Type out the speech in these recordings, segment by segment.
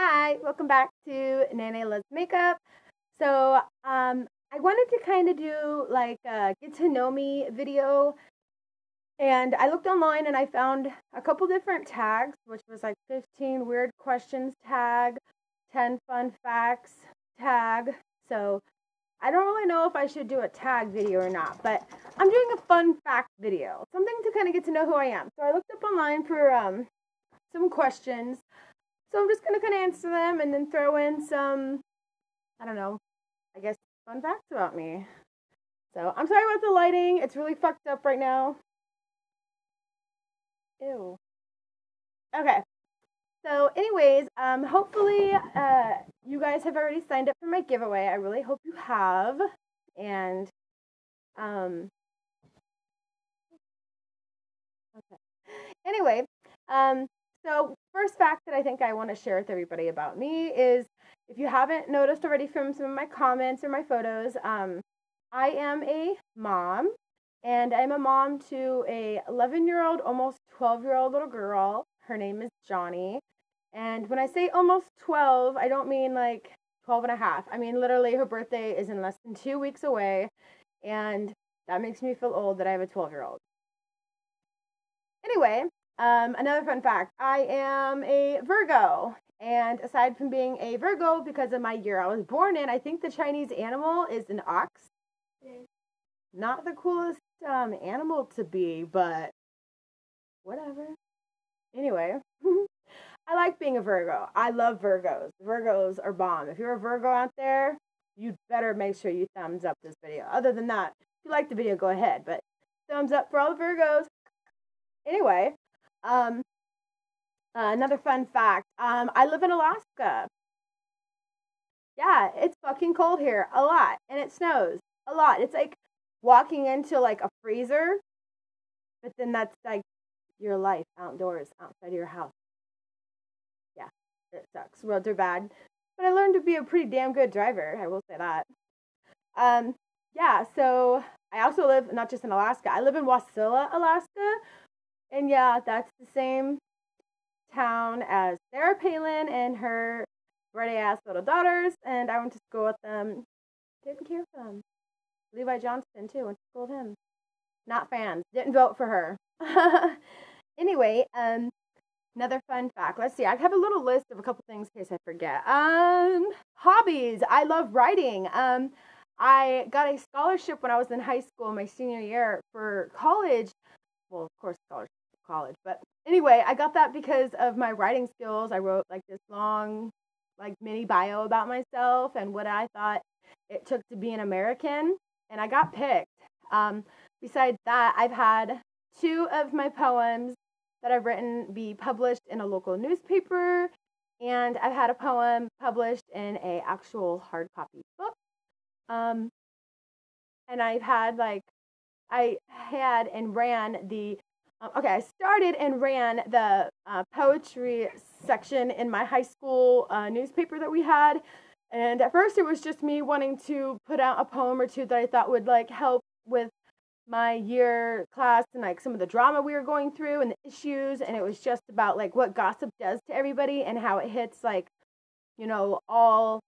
Hi, welcome back to Naynay Loves Makeup. So, I wanted to kind of do like a get to know me video, and I looked online and I found a couple different tags, which was like 15 weird questions tag, 10 fun facts tag. So, I don't really know if I should do a tag video or not, but I'm doing a fun fact video, something to kind of get to know who I am. So, I looked up online for some questions. So I'm just going to kind of answer them and then throw in some, I don't know, I guess fun facts about me. So I'm sorry about the lighting. It's really fucked up right now. Ew. Okay. So anyways, hopefully you guys have already signed up for my giveaway. I really hope you have. And, um, okay. Anyway, so first fact that I think I want to share with everybody about me is, if you haven't noticed already from some of my comments or my photos, I am a mom, and I'm a mom to a 11-year-old, almost 12-year-old little girl. Her name is Johnny. And when I say almost 12, I don't mean like 12 and a half. I mean literally her birthday is in less than 2 weeks away, and that makes me feel old that I have a 12-year-old. Anyway, another fun fact, I am a Virgo. And aside from being a Virgo, because of my year I was born in, I think the Chinese animal is an ox. Not the coolest animal to be, but whatever. Anyway, I like being a Virgo. I love Virgos. Virgos are bomb. If you're a Virgo out there, you'd better make sure you thumbs up this video. Other than that, if you like the video, go ahead. But thumbs up for all the Virgos. Anyway, another fun fact. I live in Alaska. Yeah, it's fucking cold here a lot, and it snows a lot. It's like walking into like a freezer, but then that's like your life outdoors, outside of your house. Yeah, it sucks. Roads are bad, but I learned to be a pretty damn good driver. I will say that. Um, yeah. So I also live not just in Alaska. I live in Wasilla, Alaska, and yeah, that's the same town as Sarah Palin and her ready ass little daughters, and I went to school with them. Didn't care for them. Levi Johnston too. Went to school with him. Not fans. Didn't vote for her. Anyway, another fun fact. Let's see. I have a little list of a couple things in case I forget. Hobbies. I love writing. I got a scholarship when I was in high school, my senior year, for college. Well, of course, scholarship for college. But anyway, I got that because of my writing skills. I wrote like this long, like mini bio about myself and what I thought it took to be an American, and I got picked. Besides that, I've had two of my poems that I've written be published in a local newspaper, and I've had a poem published in a actual hard copy book. Um, and I had and ran the I started and ran the poetry section in my high school newspaper that we had. And at first it was just me wanting to put out a poem or two that I thought would like help with my year class and like some of the drama we were going through and the issues. And it was just about like what gossip does to everybody and how it hits like, all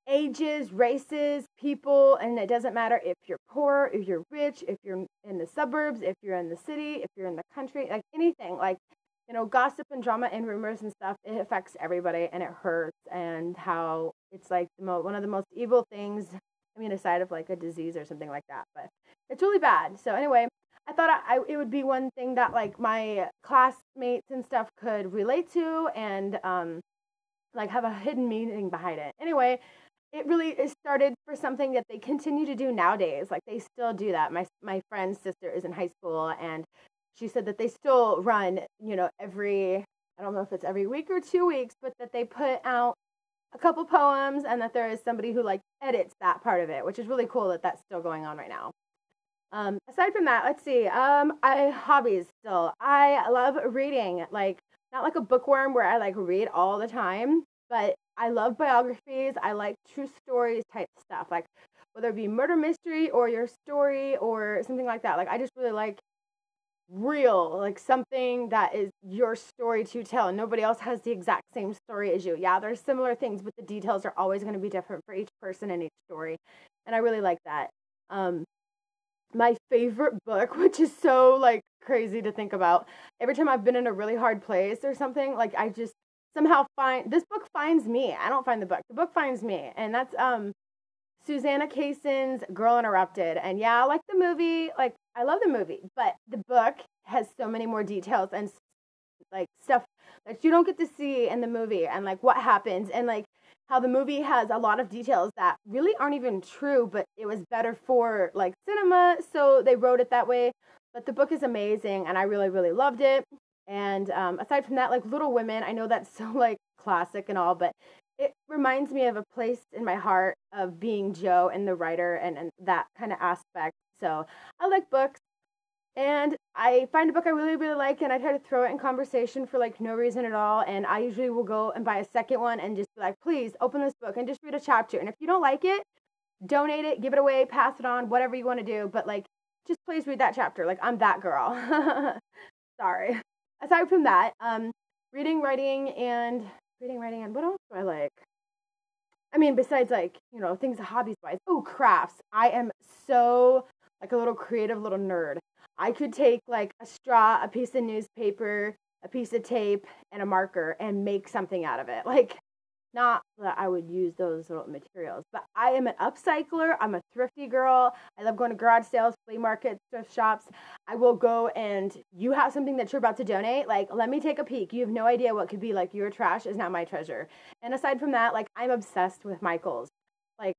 ages, races, people, and it doesn't matter if you're poor, if you're rich, if you're in the suburbs, if you're in the city, if you're in the country, like anything, like, gossip and drama and rumors and stuff, it affects everybody and it hurts, and how it's like one of the most evil things, I mean, aside of like a disease or something like that, but it's really bad. So anyway, I thought it would be one thing that like my classmates and stuff could relate to and like have a hidden meaning behind it. Anyway, it really is started for something that they continue to do nowadays. Like they still do that. My friend's sister is in high school, and she said that they still run, every, I don't know if it's every week or 2 weeks, but that they put out a couple poems and that there is somebody who like edits that part of it, which is really cool that that's still going on right now. Aside from that, let's see. Hobbies still. I love reading. Like not like a bookworm where I like read all the time, but I love biographies. I like true stories type stuff, like whether it be murder mystery or your story or something like that. Like I just really like real, like something that is your story to tell. Nobody else has the exact same story as you. Yeah, there's similar things, but the details are always going to be different for each person and each story. And I really like that. My favorite book, which is so like crazy to think about, every time I've been in a really hard place or something, like I just somehow find this book finds me. I don't find the book finds me. And that's Susanna Kayson's Girl Interrupted. And yeah, I like the movie. Like, I love the movie, but the book has so many more details and like stuff that you don't get to see in the movie, and like what happens, and like how the movie has a lot of details that really aren't even true, but it was better for like cinema, so they wrote it that way. But the book is amazing, and I really, really loved it. And aside from that, like Little Women, I know that's so like classic and all, but it reminds me of a place in my heart of being Joe and the writer, and that kind of aspect. So I like books, and I find a book I really, really like, and I try to throw it in conversation for like no reason at all. And I usually will go and buy a second one and just be like, please open this book and just read a chapter. And if you don't like it, donate it, give it away, pass it on, whatever you want to do. But like, just please read that chapter. Like, I'm that girl. Sorry. Aside from that, reading, writing, and what else do I like? I mean, besides like, things hobbies wise. Oh, crafts. I am so like a little creative little nerd. I could take like a straw, a piece of newspaper, a piece of tape, and a marker and make something out of it. Like, not that I would use those little materials, but I am an upcycler. I'm a thrifty girl. I love going to garage sales, flea markets, thrift shops. I will go, and you have something that you're about to donate. Like, let me take a peek. You have no idea what could be. Like, your trash is not my treasure. And aside from that, like, I'm obsessed with Michael's. Like,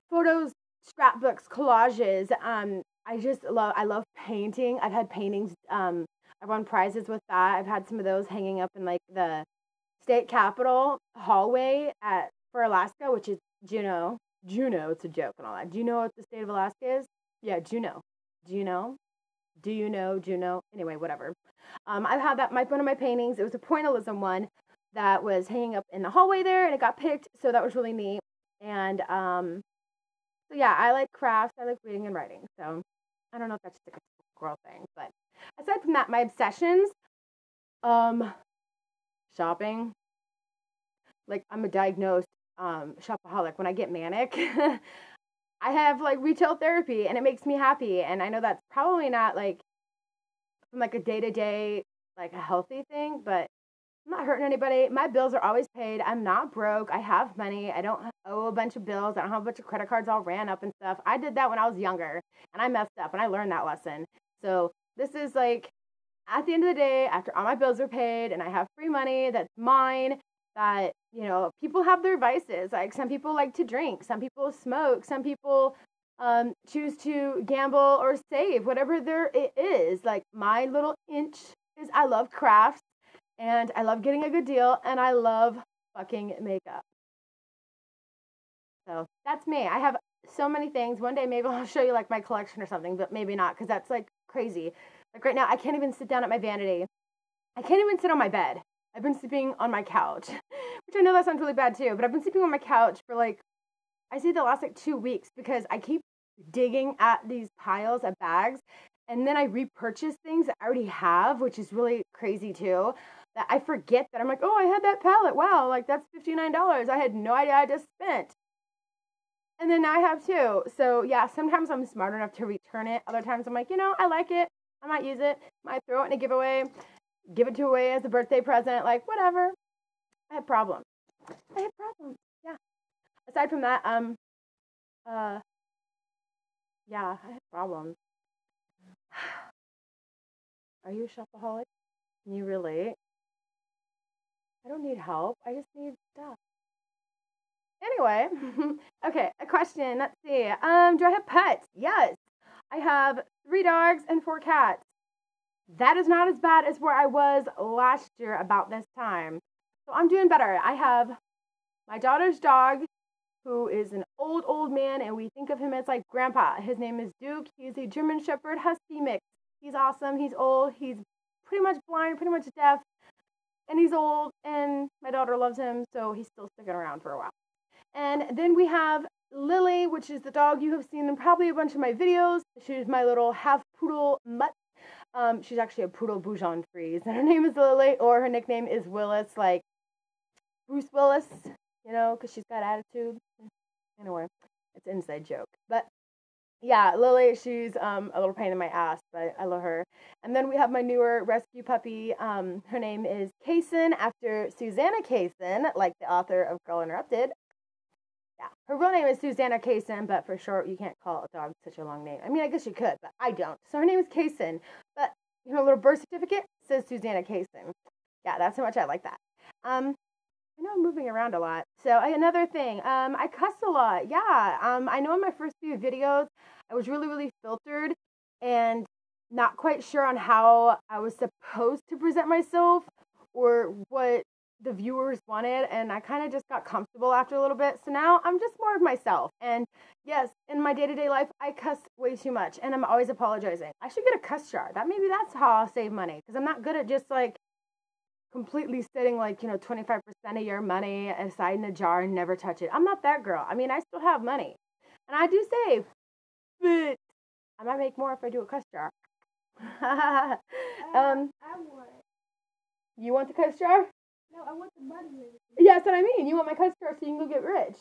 photos, scrapbooks, collages. I love painting. I've had paintings. I've won prizes with that. I've had some of those hanging up in like the state capitol hallway for Alaska, which is Juneau. Juneau, it's a joke and all that. Do you know what the state of Alaska is? Yeah, Juneau. Do you know? Do you know Juneau? Anyway, whatever. I've had that. One of my paintings. It was a pointillism one that was hanging up in the hallway there, and it got picked, so that was really neat. And so yeah, I like crafts. I like reading and writing. So I don't know if that's just like a girl thing, but aside from that, my obsessions, shopping. Like, I'm a diagnosed shopaholic. When I get manic, I have like retail therapy, and it makes me happy. And I know that's probably not like from like a day-to-day like a healthy thing, but I'm not hurting anybody. My bills are always paid. I'm not broke. I have money. I don't owe a bunch of bills. I don't have a bunch of credit cards all ran up and stuff. I did that when I was younger, and I messed up, and I learned that lesson. So this is like, at the end of the day, after all my bills are paid and I have free money that's mine, that, people have their vices. Like, some people like to drink, some people smoke, some people choose to gamble or save, whatever it is. Like, my little inch is I love crafts, and I love getting a good deal, and I love fucking makeup. So that's me. I have so many things. One day maybe I'll show you like my collection or something, but maybe not, because that's like crazy. Like right now, I can't even sit down at my vanity. I can't even sit on my bed. I've been sleeping on my couch, which I know that sounds really bad too, but I've been sleeping on my couch for like, I say the last like 2 weeks, because I keep digging at these piles of bags, and then I repurchase things that I already have, which is really crazy too, that I forget that I'm like, oh, I had that palette. Wow, like that's $59. I had no idea I just spent. And then now I have two. So yeah, sometimes I'm smart enough to return it. Other times I'm like, I like it. I might use it. Might throw it in a giveaway. Give it away as a birthday present. Like, whatever. I have problems. Yeah. Aside from that, yeah, I have problems. Are you a shopaholic? Can you relate? I don't need help. I just need stuff. Anyway, okay, a question. Let's see. Do I have pets? Yes. I have 3 dogs and 4 cats. That is not as bad as where I was last year about this time. So I'm doing better. I have my daughter's dog, who is an old man, and we think of him as like grandpa. His name is Duke. He's a German Shepherd Husky mix. He's awesome. He's old. He's pretty much blind, pretty much deaf, and he's old, and my daughter loves him, so he's still sticking around for a while. And then we have Lily, which is the dog you have seen in probably a bunch of my videos. She's my little half poodle mutt. She's actually a poodle Boujon Frise, and her name is Lily, or her nickname is Willis, like Bruce Willis, you know, because she's got attitude. Anyway, it's an inside joke. But yeah, Lily, she's a little pain in my ass, but I love her. And then we have my newer rescue puppy. Her name is Kaysen, after Susanna Kaysen, like the author of Girl Interrupted. Yeah, her real name is Susanna Kaysen, but for short, you can't call a dog such a long name. I mean, I guess you could, but I don't. So her name is Kaysen, but her little birth certificate says Susanna Kaysen. Yeah, that's how much I like that. I know I'm moving around a lot. So another thing, I cuss a lot. Yeah, I know in my first few videos, I was really filtered and not quite sure on how I was supposed to present myself or what the viewers wanted, and I kind of just got comfortable after a little bit. So now I'm just more of myself. And yes, in my day-to-day life, I cuss way too much, and I'm always apologizing. I should get a cuss jar. Maybe that's how I'll save money, because I'm not good at just like completely setting like, 25% of your money aside in a jar and never touch it. I'm not that girl. I mean, I still have money, and I do save, but I might make more if I do a cuss jar. I want. You want the cuss jar? No, I want the money. Yeah, that's what I mean. You want my cuss jar so you can go get rich.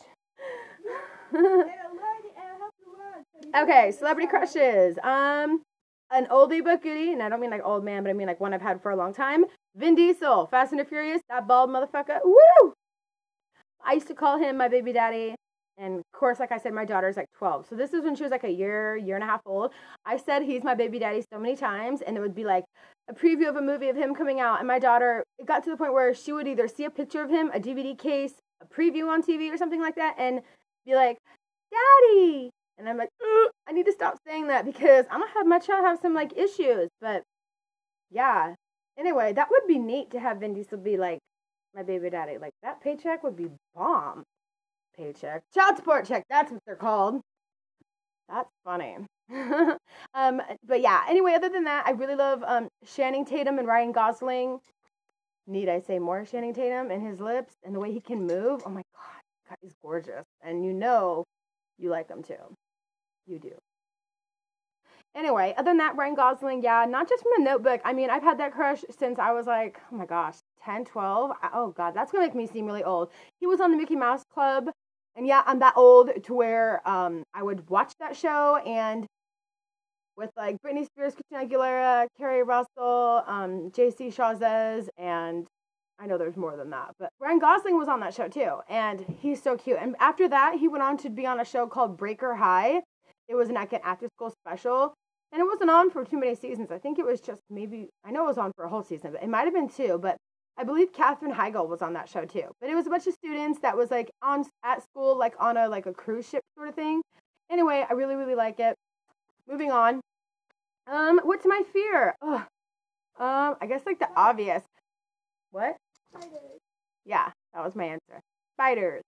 Okay, celebrity crushes. An oldie but goodie, and I don't mean like old man, but I mean like one I've had for a long time. Vin Diesel, Fast and the Furious, that bald motherfucker. Woo! I used to call him my baby daddy. And of course, like I said, my daughter's like 12. So this is when she was like a year and a half old. I said he's my baby daddy so many times, and it would be like a preview of a movie of him coming out. And my daughter, it got to the point where she would either see a picture of him, a DVD case, a preview on TV or something like that, and be like, Daddy! And I'm like, I need to stop saying that because I'm going to have my child have some like issues. But yeah. Anyway, that would be neat to have Vin Diesel be like my baby daddy. Like that paycheck would be bomb. Paycheck. Child support check. That's what they're called. That's funny. But yeah, anyway, other than that, I really love Channing Tatum and Ryan Gosling. Need I say more? Channing Tatum and his lips and the way he can move. Oh my God, he's gorgeous. And you know you like him too. You do. Anyway, other than that, Ryan Gosling, yeah, not just from The Notebook. I mean, I've had that crush since I was like, oh my gosh, 10, 12. Oh God, that's going to make me seem really old. He was on the Mickey Mouse Club. And yeah, I'm that old to where I would watch that show, and with like Britney Spears, Christina Aguilera, Carrie Russell, J.C. Chazez, and I know there's more than that, but Ryan Gosling was on that show too, and he's so cute. And after that, he went on to be on a show called Breaker High. It was an after-school special, and it wasn't on for too many seasons. I think it was just maybe, I know it was on for a whole season, but it might have been two, but I believe Katherine Heigl was on that show too. But it was a bunch of students that was like at school, like on a cruise ship sort of thing. Anyway, I really like it. Moving on. What's my fear? I guess like the obvious. What? Spiders. Yeah, that was my answer. Spiders.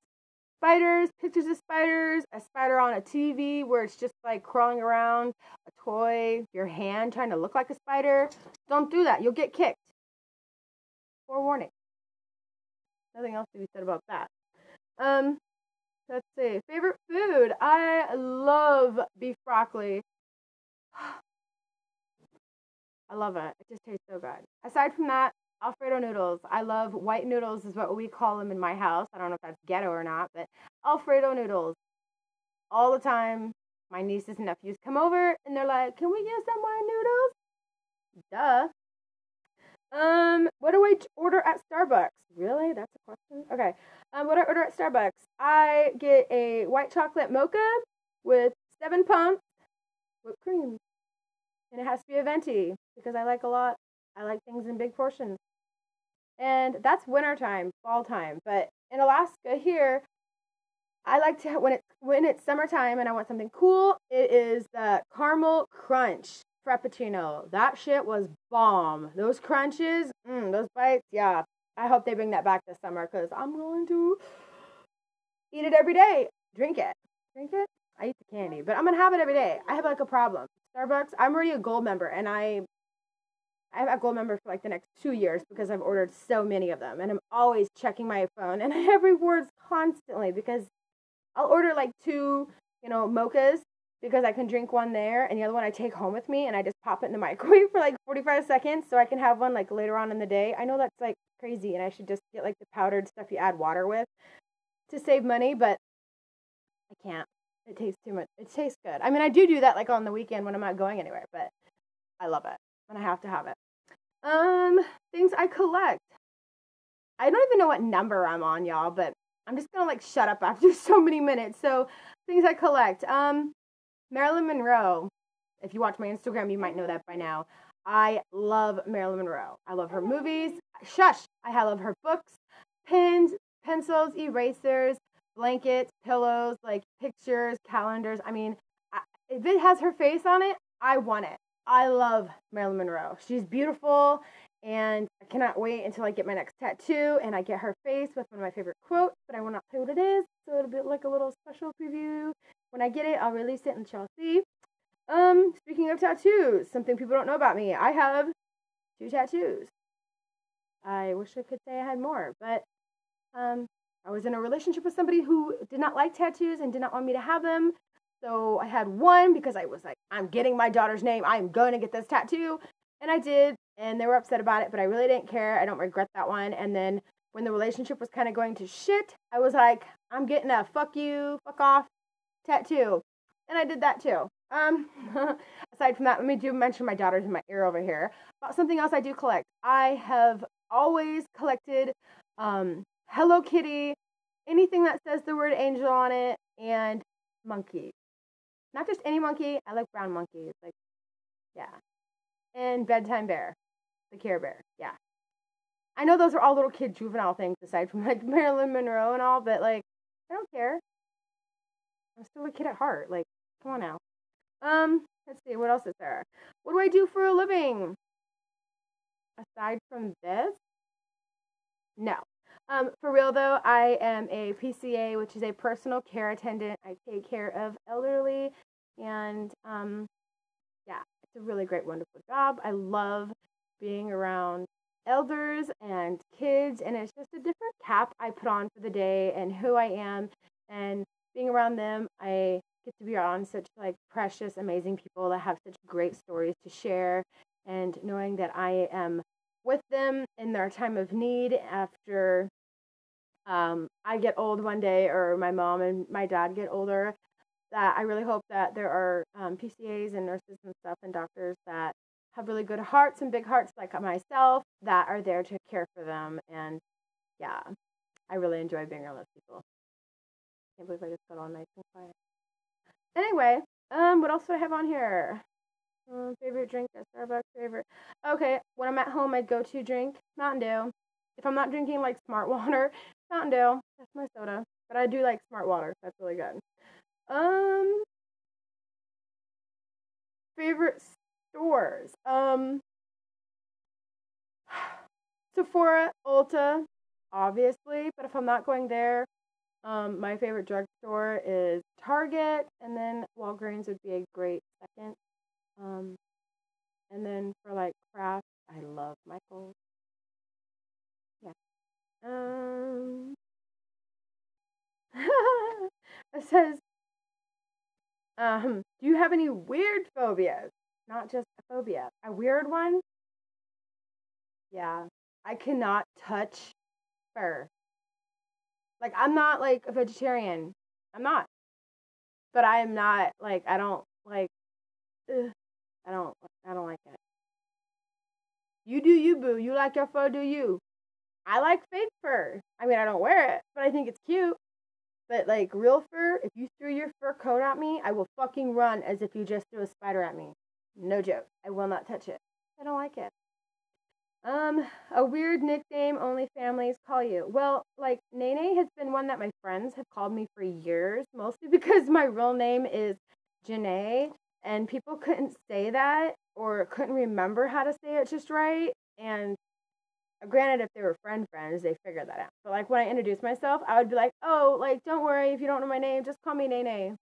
Spiders, pictures of spiders, a spider on a TV where it's just like crawling around, a toy, your hand trying to look like a spider. Don't do that. You'll get kicked. Forewarning. Nothing else to be said about that. Let's see. Favorite food. I love beef broccoli. I love it. It just tastes so good. Aside from that, Alfredo noodles. I love white noodles is what we call them in my house. I don't know if that's ghetto or not, but Alfredo noodles. All the time. My nieces and nephews come over and they're like, can we get some white noodles? Duh. What do I order at Starbucks? Really? That's a question? Okay. What do I order at Starbucks? I get a white chocolate mocha with 7 pumps whipped cream. And it has to be a venti because I like things in big portions. And that's winter time, fall time. But in Alaska here, I like to, when it's summertime and I want something cool, it is the caramel crunch Frappuccino. That shit was bomb. Those crunches, those bites, yeah. I hope they bring that back this summer because I'm going to eat it every day. Drink it. I eat the candy, but I'm going to have it every day. I have like a problem. Starbucks, I'm already a gold member, and I have a gold member for like the next 2 years because I've ordered so many of them, and I'm always checking my phone, and I have rewards constantly because I'll order like 2, mochas, because I can drink one there, and the other one I take home with me, and I just pop it in the microwave for like 45 seconds so I can have one like later on in the day. I know that's like crazy, and I should just get like the powdered stuff you add water with to save money, but I can't. It tastes too much. It tastes good. I mean, I do that like on the weekend when I'm not going anywhere, but I love it, and I have to have it. Things I collect. I don't even know what number I'm on, y'all, but I'm just gonna like shut up after so many minutes. So, things I collect. Marilyn Monroe. If you watch my Instagram, you might know that by now. I love Marilyn Monroe. I love her movies. Shush! I love her books, pens, pencils, erasers, blankets, pillows, like pictures, calendars. I mean, if it has her face on it, I want it. I love Marilyn Monroe. She's beautiful, and I cannot wait until I get my next tattoo and I get her face with one of my favorite quotes, but I will not say what it is, so it'll be like a little special preview. When I get it, I'll release it and y'all see. Speaking of tattoos, something people don't know about me, I have 2 tattoos. I wish I could say I had more, but I was in a relationship with somebody who did not like tattoos and did not want me to have them. So I had one because I was like, I'm getting my daughter's name. I'm going to get this tattoo. And I did, and they were upset about it, but I really didn't care. I don't regret that one. And then when the relationship was kind of going to shit, I was like, I'm getting a fuck you, fuck off tattoo. And I did that too. Aside from that, let me do mention my daughter's in my ear over here. About something else I do collect. I have always collected Hello Kitty, anything that says the word angel on it, and monkey. Not just any monkey. I like brown monkeys. Like, yeah. And Bedtime Bear, the Care Bear. Yeah. I know those are all little kid juvenile things aside from like Marilyn Monroe and all, but like, I don't care. I'm still a kid at heart. Like, come on now. Let's see, what else is there? What do I do for a living? Aside from this? No. For real though, I am a PCA, which is a personal care attendant. I take care of elderly, and yeah, it's a really great, wonderful job. I love being around elders and kids, and it's just a different cap I put on for the day and who I am, and being around them, I get to be around such like precious, amazing people that have such great stories to share, and knowing that I am with them in their time of need after I get old one day, or my mom and my dad get older, that I really hope that there are PCAs and nurses and stuff and doctors that have really good hearts and big hearts like myself that are there to care for them. And yeah, I really enjoy being around those people. Can't believe I just got all nice and quiet. Anyway, what else do I have on here? Favorite drink at Starbucks, favorite. Okay, when I'm at home, I go to drink Mountain Dew. If I'm not drinking like Smart Water, Mountain Dew, that's my soda. But I do like Smart Water. That's really good. Favorite stores. Sephora, Ulta, obviously. But if I'm not going there, my favorite drugstore is Target, and then Walgreens would be a great second. And then for like craft, I love Michael's. Yeah. It says, do you have any weird phobias? Not just a phobia. A weird one? Yeah. I cannot touch fur. Like, I'm not like a vegetarian. I'm not. But I am not like, I don't like, ugh, I don't like it. You do you, boo. You like your fur, do you? I like fake fur. I mean, I don't wear it, but I think it's cute. But like real fur, if you threw your fur coat at me, I will fucking run as if you just threw a spider at me. No joke. I will not touch it. I don't like it. A weird nickname only families call you. Well, like Naynay has been one that my friends have called me for years, mostly because my real name is Janae, and people couldn't say that or couldn't remember how to say it just right. And granted, if they were friends, they figured that out. But like when I introduced myself, I would be like, oh, like, don't worry if you don't know my name, just call me Naynay.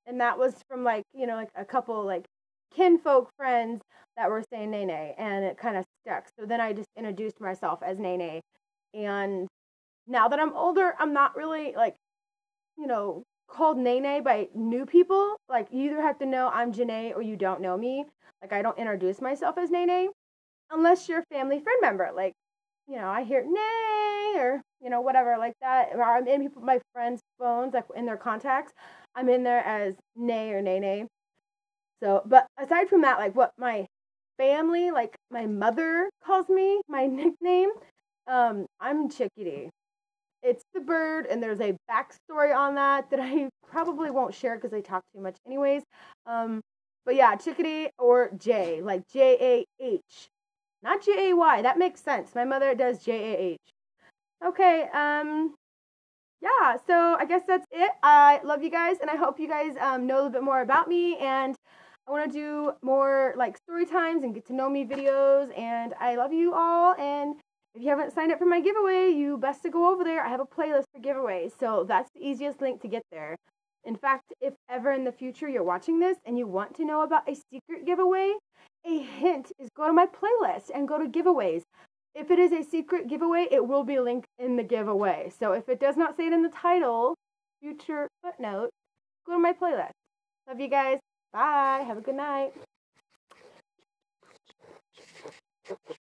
And that was from like, you know, like a couple like kinfolk friends that were saying Naynay, and it kind of stuck. So then I just introduced myself as Naynay. And now that I'm older, I'm not really like, you know, called Naynay by new people. Like, you either have to know I'm Janae or you don't know me. Like, I don't introduce myself as Naynay unless you're a family friend member. Like, you know, I hear Nay or, you know, whatever like that. Or I'm in my friends' phones, like in their contacts. I'm in there as Nay or Naynay. So, but aside from that, like what my family, like my mother calls me, my nickname, I'm Chickadee. It's the bird, and there's a backstory on that that I probably won't share because I talk too much anyways. But yeah, Chickadee or J, like J-A-H. Not J-A-Y. That makes sense. My mother does J-A-H. Okay, yeah, so I guess that's it. I love you guys, and I hope you guys know a little bit more about me, and I want to do more like story times and get to know me videos, and I love you all, and if you haven't signed up for my giveaway, you best to go over there. I have a playlist for giveaways, so that's the easiest link to get there. In fact, if ever in the future you're watching this and you want to know about a secret giveaway, a hint is go to my playlist and go to giveaways. If it is a secret giveaway, it will be linked in the giveaway. So if it does not say it in the title, future footnote, go to my playlist. Love you guys. Bye. Have a good night.